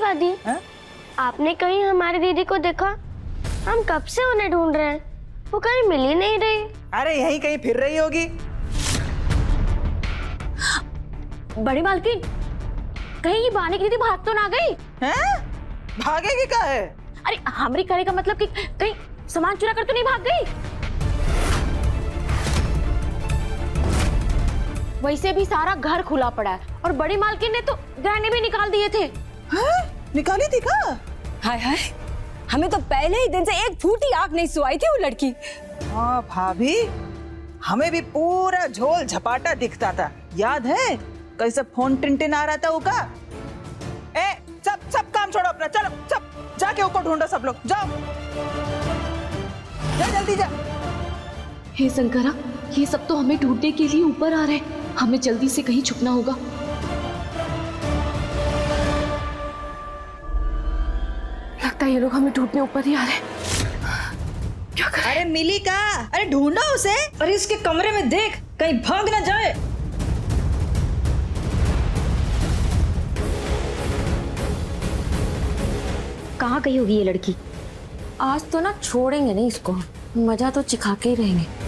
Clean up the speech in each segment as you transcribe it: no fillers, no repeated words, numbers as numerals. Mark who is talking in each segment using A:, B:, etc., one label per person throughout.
A: वादी, आपने कहीं हमारी दीदी को देखा? हम कब से उन्हें ढूंढ रहे हैं, वो कहीं मिल ही नहीं रही।
B: अरे यहीं कहीं फिर रही होगी।
C: बड़ी मालकिन, कहीं ये बानी की दीदी भाग तो ना गई?
B: हैं? भागेगी का है?
C: अरे हमरी करे का मतलब कि कहीं सामान चुरा कर तो नहीं भाग गई? वैसे भी सारा घर खुला पड़ा है और बड़ी मालकिन ने तो गहने भी निकाल दिए थे।
B: हैं? निकाली थी का?
D: हाय हाय, हमें तो पहले ही दिन से एक फूटी आंख नहीं सुहाई थी वो लड़की।
B: हाँ भाभी, हमें भी पूरा झोल झपाटा दिखता था, याद है? कैसे फोन टिन आ रहा था उका? ए, सब काम छोड़ो अपना, चलो सब जाके ऊपर ढूंढो सब लोग, जाओ जा जल्दी जा।
E: हे शंकरा, ये सब तो हमें ढूंढने के लिए ऊपर आ रहे हैं, हमें जल्दी से कहीं छुपना होगा।
C: लगता है ये लोग हमें ढूंढने ऊपर ही आ रहे हैं। क्या करें?
B: अरे मिली का? अरे ढूंढो उसे। अरे इसके कमरे में देख, कहीं भाग ना जाए।
D: कहाँ गई होगी ये लड़की?
C: आज तो ना छोड़ेंगे नहीं इसको, मजा तो चिखा के ही रहेंगे।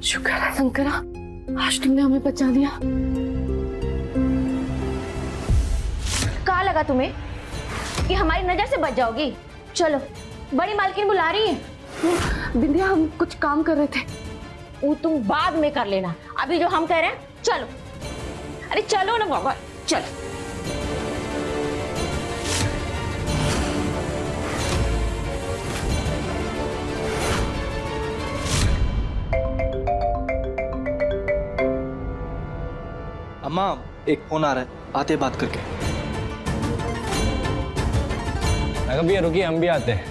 C: शुक्र है शंकरा, आज तुमने हमें बचा लिया। कहाँ लगा तुम्हें कि हमारी नजर से बच जाओगी? चलो, बड़ी मालकिन बुला रही है। बिंदिया, हम कुछ काम कर रहे थे। वो तुम बाद में कर लेना, अभी जो हम कह रहे हैं चलो। अरे चलो ना बाबा, चलो।
F: अम्मा, एक फोन आ रहा है, आते बात करके।
G: भैया रुकिए, हम भी आते हैं।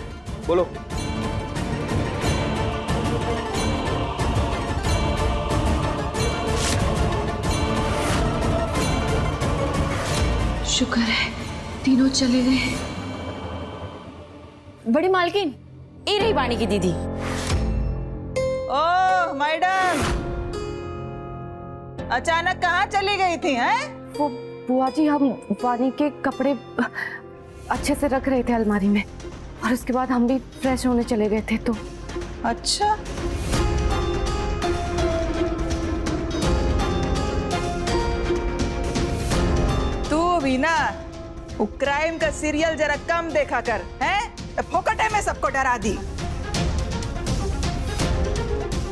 F: बोलो।
E: शुक्र है तीनों चले गए।
C: बड़ी मालकिन, ये रही बानी की दीदी।
B: ओह मैडम, अचानक कहाँ चली गई थी? हैं?
C: वो बुआ जी, हम वानी के कपड़े अच्छे से रख रहे थे अलमारी में और उसके बाद हम भी फ्रेश होने चले गए थे तो।
B: अच्छा, तू भी ना वो क्राइम का सीरियल जरा कम देखा कर, हैं? फोकटे में सबको डरा दी।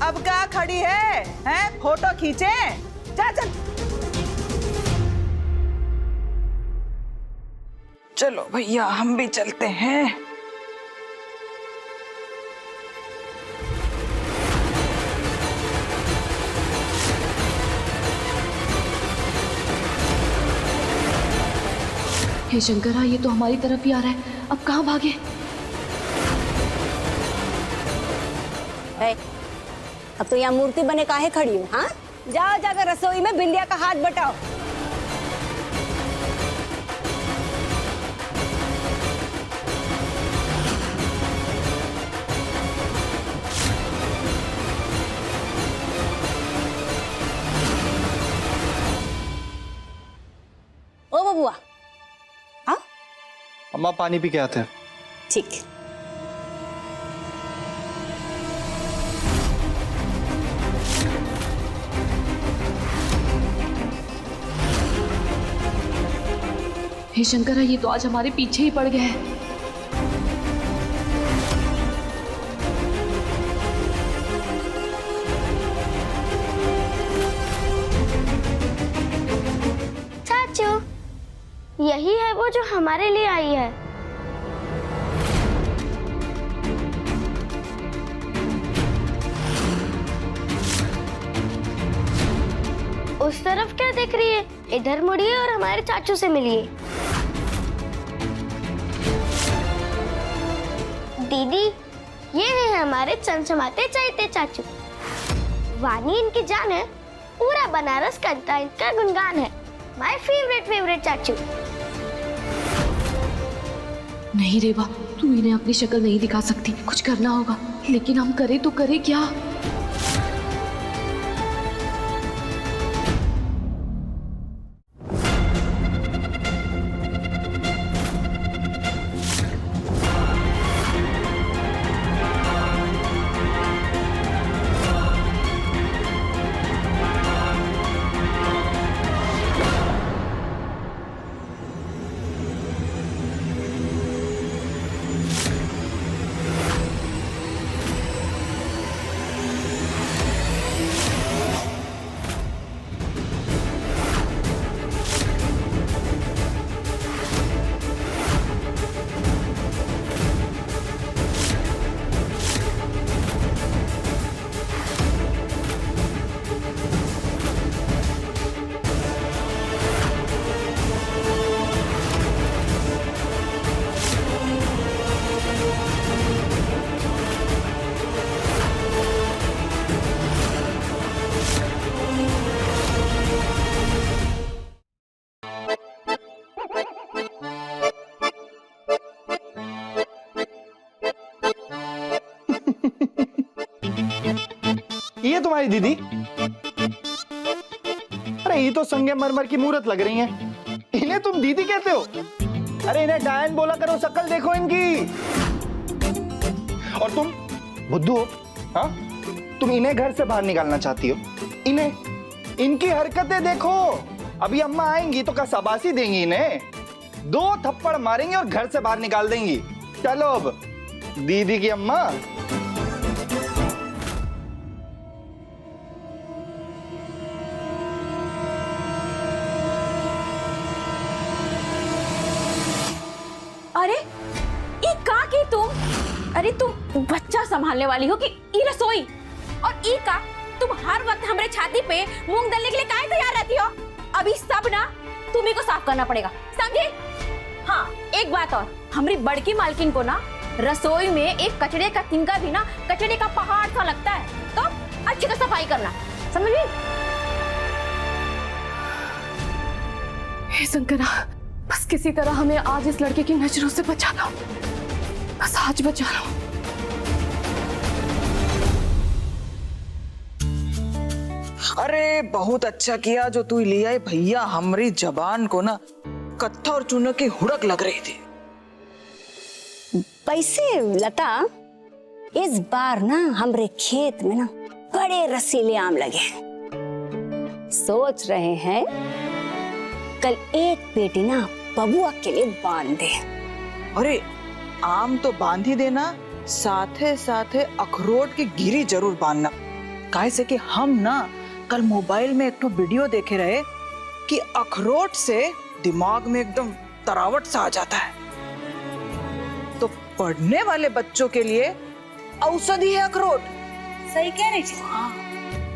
B: अब क्या खड़ी है? हैं? फोटो खींचे, जा चल। चलो भैया, हम भी चलते हैं।
E: हे शंकरा, ये तो हमारी तरफ ही आ रहा है, अब कहाँ भागे?
D: अब तो यहाँ मूर्ति बने काहे खड़ी हो? हाँ, जाओ जाकर रसोई में बिंदिया का हाथ बटाओ। ओ बबुआ। हाँ
F: अम्मा, पानी पी के आते हैं।
D: ठीक।
E: हे शंकरा, ये तो आज हमारे पीछे ही पड़ गया है।
A: चाचू, यही है वो जो हमारे लिए आई है। उस तरफ क्या देख रही है? इधर मुड़िए और हमारे चाचू से मिलिए। दीदी, ये है हमारे चमचमाते चहेते चाचू। वानी इनकी जान है, पूरा बनारस का इनका गुणगान है। माय फेवरेट चाचू।
E: नहीं रेवा, तू इन्हें अपनी शक्ल नहीं दिखा सकती, कुछ करना होगा। लेकिन हम करें तो करें क्या?
H: ये तुम्हारी दीदी? अरे ये तो संगमरमर की मूर्त लग रही हैं। इन्हें तुम दीदी कहते हो? अरे इन्हें डायन बोला करो, शक्ल देखो इनकी। और तुम बुद्धू हो? हाँ, तुम इन्हें घर से बाहर निकालना चाहती हो? इन्हें, इनकी हरकतें देखो। अभी अम्मा आएंगी तो क्या शाबाशी देंगी इन्हें? 2 थप्पड़ मारेंगी और घर से बाहर निकाल देंगी। चलो अब दीदी की अम्मा।
C: अरे ये का की तुम? अरे तुम बच्चा संभालने वाली हो कि ई रसोई? और ई का तुम हर वक्त हमारे छाती पे मूंग दलने के लिए काहे तैयार रहती हो? अभी सब ना तुम्ही को साफ करना पड़ेगा, समझे? हाँ, एक बात और, हमारी बड़की मालकिन को ना रसोई में एक कचड़े का तिनका भी ना कचड़े का पहाड़ सा लगता है, तो अच्छी तरह सफाई करना, समझी?
E: हे शंकरा, बस किसी तरह हमें आज इस लड़के की नजरों से बचा लो, बस आज बचा लो।
B: अरे बहुत अच्छा किया जो तू ले आई भैया, हमारी जबान को ना कत्था और चूना की हुड़क लग रही थी।
D: पैसे लता, इस बार ना हमरे खेत में ना बड़े रसीले आम लगे। सोच रहे हैं कल एक पेटी ना बबुआ के लिए बांध दे।
B: अरे आम तो बांध ही देना, साथे साथे अखरोट की गिरी जरूर बांधना। काहे से कि हम ना कल मोबाइल में एक तो वीडियो देखे रहे कि अखरोट से दिमाग में एकदम तरावट सा आ जाता है, तो पढ़ने वाले बच्चों के लिए औषधि है अखरोट।
D: सही कह रही थी।
B: हाँ,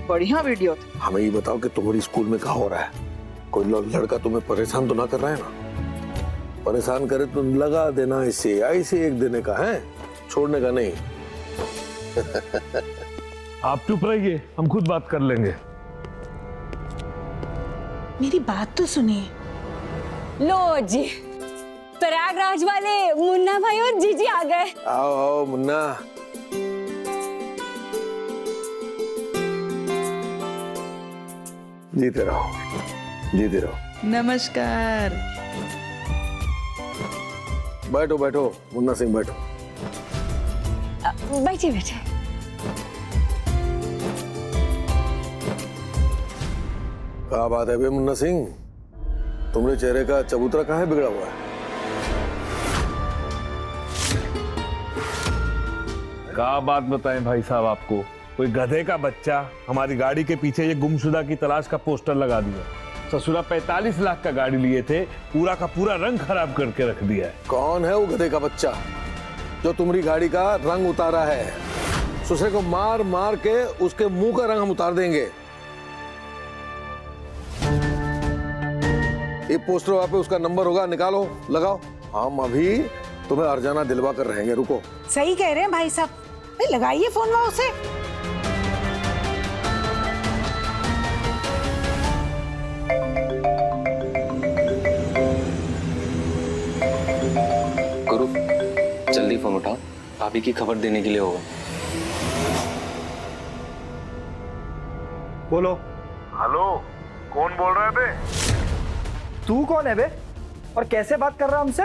B: बढ़िया वीडियो था।
I: हमें ये बताओ कि तुम्हारी स्कूल में क्या हो रहा है? कोई लड़का तुम्हें परेशान तो ना कर रहा है ना? परेशान करे तो लगा देना, इसे ऐसे एक देने का है, छोड़ने का नहीं।
G: आप चुप रहिए, हम खुद बात कर लेंगे।
B: मेरी बात तो सुनिए।
D: लो जी, प्रयागराज वाले मुन्ना भाई और जीजी आ गए।
I: आओ आओ मुन्ना। जीते रहो, जीते रहो।
B: नमस्कार।
I: बैठो बैठो मुन्ना सिंह, बैठो।
D: बैठिए बैठिए।
I: क्या बात है बे मुन्ना सिंह, तुम्हारे चेहरे का चबूतरा कहाँ है बिगड़ा हुआ है?
G: क्या बात बताएं भाई साहब आपको, कोई गधे का बच्चा हमारी गाड़ी के पीछे ये गुमशुदा की तलाश का पोस्टर लगा दिया। ससुरा 45 लाख का गाड़ी लिए थे, पूरा का पूरा रंग खराब करके रख दिया है।
I: कौन है वो गधे का बच्चा जो तुम्हारी गाड़ी का रंग उतारा है? ससुरे को मार मार के उसके मुंह का रंग हम उतार देंगे। ये पोस्टर वहां पे उसका नंबर होगा, निकालो, लगाओ। हम अभी तुम्हें अर्जाना दिलवा कर रहेंगे, रुको।
J: सही कह रहे हैं भाई साहब, लगाइए फोन वहां उसे।
F: करो।
K: जल्दी फोन उठाओ, भाभी की खबर देने के लिए होगा।
H: बोलो।
G: हेलो, कौन बोल रहा है बे?
H: तू कौन है बे और कैसे बात कर रहा हमसे?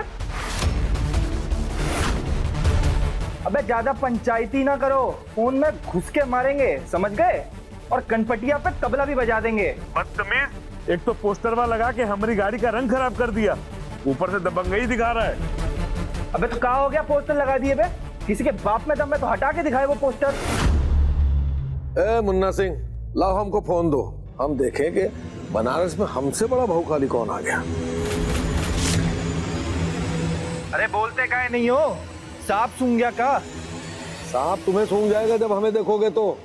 H: अबे ज्यादा पंचायती ना करो, फोन में घुस के मारेंगे, समझ गए? और कनपटिया पे तबला भी बजा देंगे।
G: बदतमीज, एक तो पोस्टरवा लगा के हमारी गाड़ी का रंग खराब कर दिया, ऊपर से दबंगई दिखा रहा है।
H: अबे तो क्या हो गया, पोस्टर लगा दिए बे? किसी के बाप में दम है तो हटा के दिखाए वो पोस्टर।
I: ए मुन्ना सिंह, लाओ हमको फोन दो, हम देखें कि बनारस में हमसे बड़ा भौकाली कौन आ गया।
H: अरे बोलते काहे नहीं हो, सांप सूंघ गया का?
I: सांप तुम्हें सूंघ जाएगा जब हमें देखोगे तो।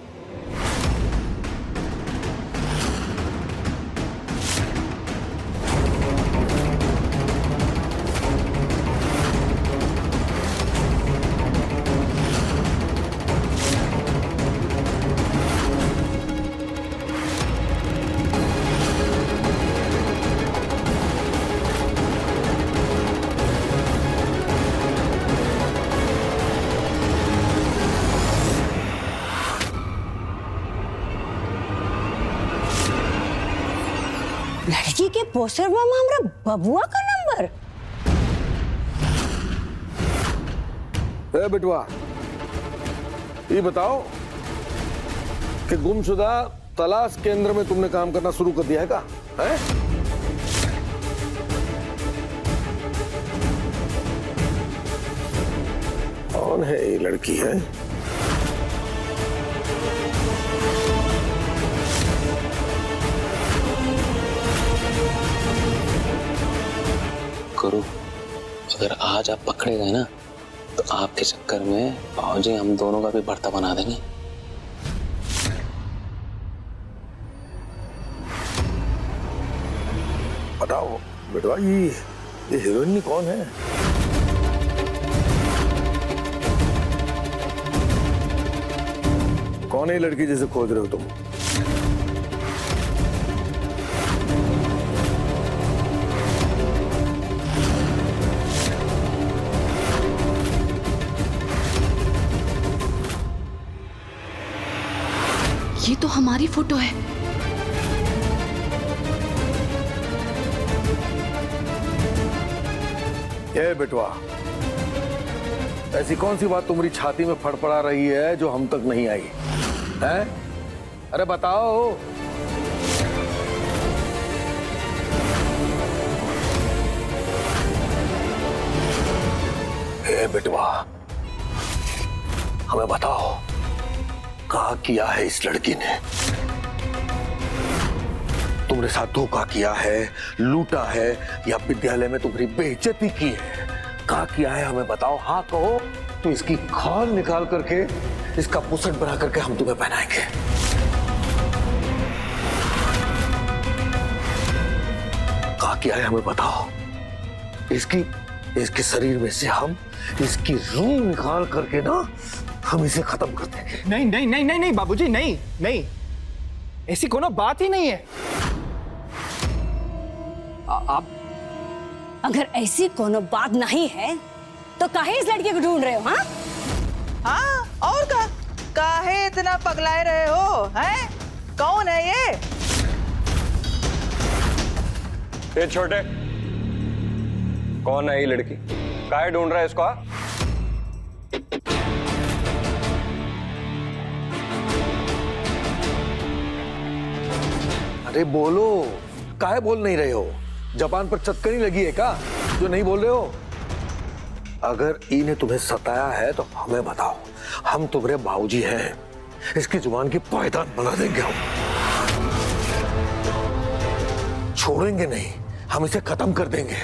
D: लड़की के पोस्टर में हमारा बबुआ का नंबर।
I: ए बिटवा, ये बताओ कि गुमशुदा तलाश केंद्र में तुमने काम करना शुरू कर दिया है का? है? कौन है ये लड़की है?
K: गुरु, अगर आज आप पकड़े गए ना तो आपके चक्कर में भाजी हम दोनों का भी भर्ता बना देंगे।
I: बताओ बेटवा, ये हीरोइन कौन है? कौन है लड़की जिसे खोज रहे हो तुम?
E: ये तो हमारी फोटो है।
I: ये बेटवा, ऐसी कौन सी बात तुम्हारी छाती में फड़फड़ा रही है जो हम तक नहीं आई है? अरे बताओ। ए बेटवा, हमें बताओ, क्या किया है इस लड़की ने? तुमने साथ धोखा किया है, लूटा है, या विद्यालय में तुम्हारी बेइज्जती की है? क्या किया है हमें बताओ। हाँ कहो तो इसकी खाल निकाल करके, इसका पुसट बना करके हम तुम्हें पहनाएंगे। क्या किया है हमें बताओ। इसके शरीर में से हम इसकी रूह निकाल करके ना, हम इसे खत्म कर देंगे।
H: नहीं नहीं नहीं नहीं नहीं बाबूजी, नहीं नहीं, ऐसी कोनो बात ही नहीं है। आप
D: अगर ऐसी कोनो बात नहीं है तो काहे इस लड़की को ढूंढ रहे हो? हाँ
B: हाँ, और का काहे इतना पगलाए रहे हो? हैं? कौन है ये?
L: ये छोटे, कौन है ये लड़की? काहे ढूंढ रहा है इसको?
I: अरे बोलो, काहे बोल नहीं रहे हो? जबान पर चटकनी लगी है क्या जो नहीं बोल रहे हो? अगर इन्हें तुम्हें सताया है तो हमें बताओ, हम तुम्हारे बाबूजी हैं, इसकी जुबान की पायदान बना देंगे हम। छोड़ेंगे नहीं, हम इसे खत्म कर देंगे।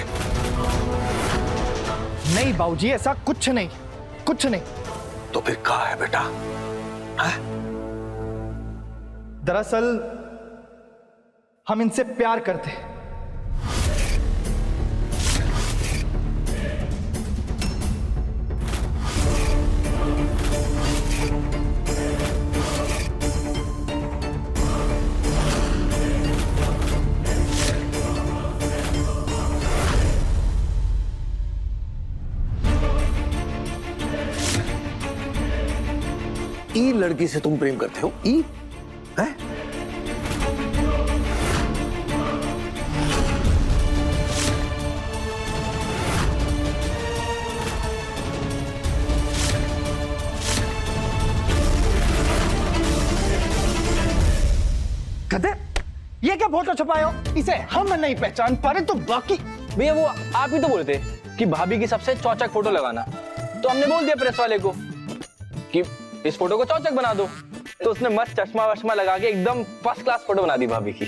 H: नहीं बाबूजी, ऐसा कुछ नहीं, कुछ नहीं।
I: तो फिर क्या है बेटा? है?
H: दरअसल हम इनसे प्यार करते हैं।
I: ई लड़की से तुम प्रेम करते हो? ई है?
H: गधे, ये क्या फोटो छुपाए हो? इसे हम नहीं पहचान पा रहे तो बाकी।
F: भैया वो आप ही तो बोले थे कि भाभी की सबसे चौचक फोटो लगाना, तो हमने बोल दिया प्रेस वाले को कि इस फोटो को चौचक बना दो, तो उसने मस्त चश्मा वश्मा लगा के एकदम फर्स्ट क्लास फोटो बना दी भाभी की।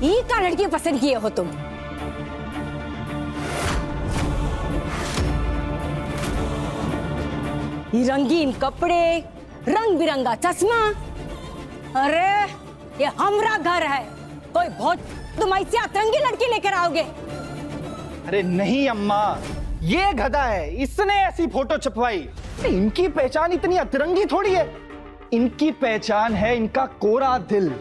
D: ये क्या लड़की पसंद किए हो तुम? ये रंगीन कपड़े, रंग बिरंगा चश्मा। अरे ये हमारा घर है, कोई बहुत तुम ऐसी अतरंगी लड़की लेकर आओगे?
H: अरे नहीं अम्मा, ये गधा है, इसने ऐसी फोटो छपवाई। इनकी पहचान इतनी अतरंगी थोड़ी है, इनकी पहचान है इनका कोरा दिल।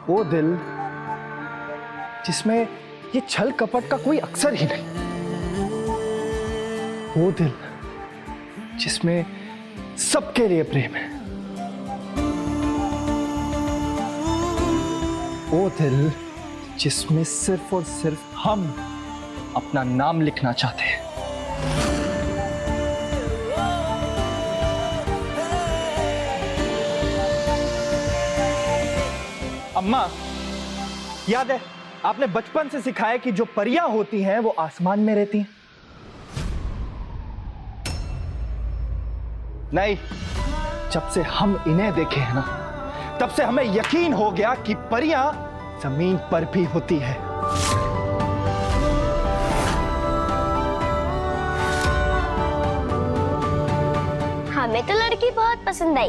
H: वो दिल जिसमें ये छल कपट का कोई अक्षर ही नहीं, वो दिल जिसमें सबके लिए प्रेम है, वो दिल जिसमें सिर्फ और सिर्फ हम अपना नाम लिखना चाहते हैं। अम्मा, याद है आपने बचपन से सिखाया कि जो परियां होती हैं वो आसमान में रहती हैं? नहीं, जब से हम इन्हें देखे हैं ना, तब से हमें यकीन हो गया कि परियां जमीन पर भी होती है।
A: हमें तो लड़की बहुत पसंद आई।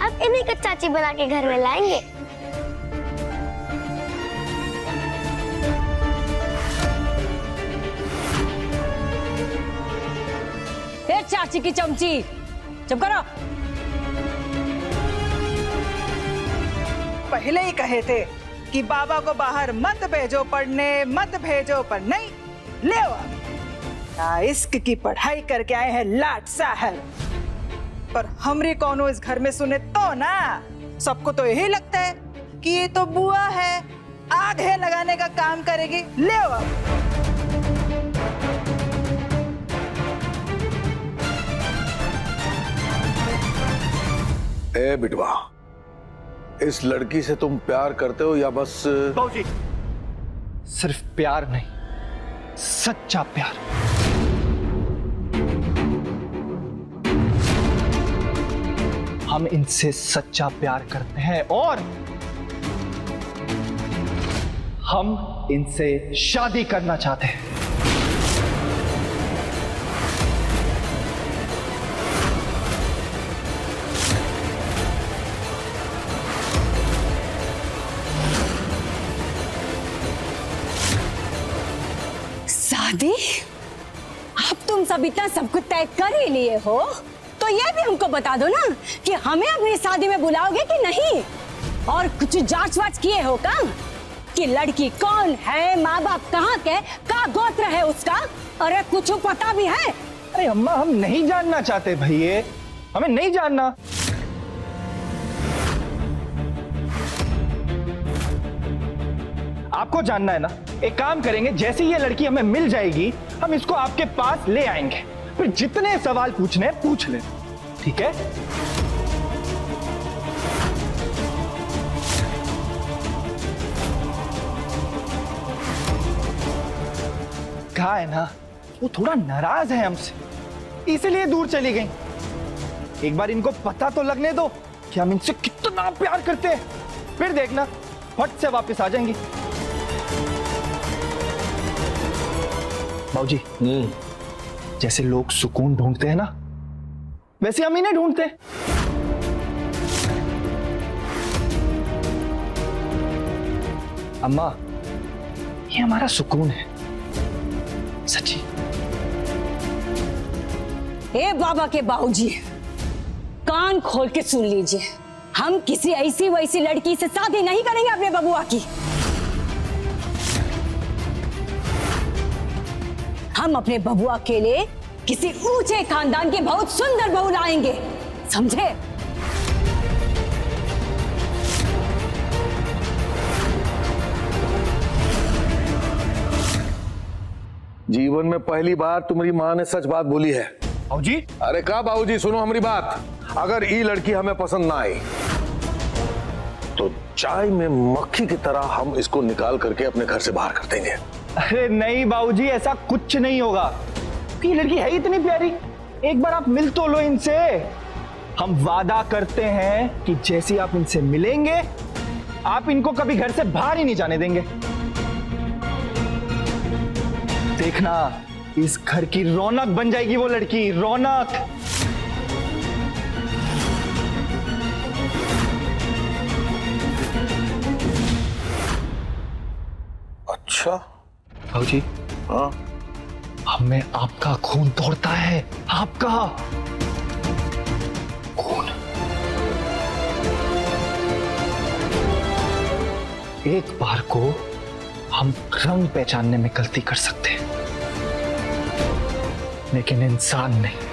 A: अब इन्हीं को चाची बना के घर में लाएंगे।
D: ए चाची की चमची, चुप करो।
B: पहले ही कहे थे कि बाबा को बाहर मत भेजो पढ़ने, मत भेजो पर नहीं, ले आओ। इश्क की पढ़ाई करके आए हैं लाट साहब, पर हमरी कौनो इस घर में सुने तो ना। सबको तो यही लगता है कि ये तो बुआ है, आग है लगाने का काम करेगी। ले आओ।
I: ए बिटवा, इस लड़की से तुम प्यार करते हो या बस?
H: बाबूजी, सिर्फ प्यार नहीं, सच्चा प्यार। हम इनसे सच्चा प्यार करते हैं और हम इनसे शादी करना चाहते हैं।
D: शादी? अब तुम सब इतना सब कुछ तय कर ही लिए हो, तो ये भी हमको बता दो ना कि हमें अपनी शादी में बुलाओगे कि नहीं। और कुछ जांच वाच किए हो का कि लड़की कौन है, माँ बाप कहाँ के, का गोत्र है उसका? अरे कुछ पता भी है?
H: अरे अम्मा, हम नहीं जानना चाहते भैया, हमें नहीं जानना। आपको जानना है ना? एक काम करेंगे, जैसे ये लड़की हमें मिल जाएगी, हम इसको आपके पास ले आएंगे, फिर जितने सवाल पूछने हैं पूछ ले, ठीक है? कहा है ना, वो थोड़ा नाराज है हमसे, इसलिए दूर चली गई। एक बार इनको पता तो लगने दो कि हम इनसे कितना प्यार करते हैं, फिर देखना फट से वापस आ जाएंगी। बाबूजी, जैसे लोग सुकून ढूंढते हैं ना, वैसे हम इन्हें ढूंढते हैं। अम्मा, ये हमारा सुकून है, सच्ची।
D: ए बाबा के बाबूजी, कान खोल के सुन लीजिए, हम किसी ऐसी वैसी लड़की से शादी नहीं करेंगे अपने बबुआ की। हम अपने बबुआ के लिए किसी ऊंचे खानदान की बहुत सुंदर बहू लाएंगे, समझे?
I: जीवन में पहली बार तुम्हारी माँ ने सच बात बोली है।
H: बाबूजी,
I: अरे का बाबूजी, सुनो हमारी बात। अगर ये लड़की हमें पसंद ना आई तो चाय में मक्खी की तरह हम इसको निकाल करके अपने घर से बाहर कर देंगे।
H: अरे नहीं बाबूजी, ऐसा कुछ नहीं होगा। ये लड़की है इतनी प्यारी, एक बार आप मिल तो लो इनसे। हम वादा करते हैं कि जैसे आप इनसे मिलेंगे, आप इनको कभी घर से बाहर ही नहीं जाने देंगे। देखना, इस घर की रौनक बन जाएगी वो लड़की, रौनक।
I: अच्छा
H: बाबूजी,
I: हाँ,
H: हमें आपका खून दौड़ता है, आपका खून। एक बार को हम रंग पहचानने में गलती कर सकते हैं, लेकिन इंसान नहीं।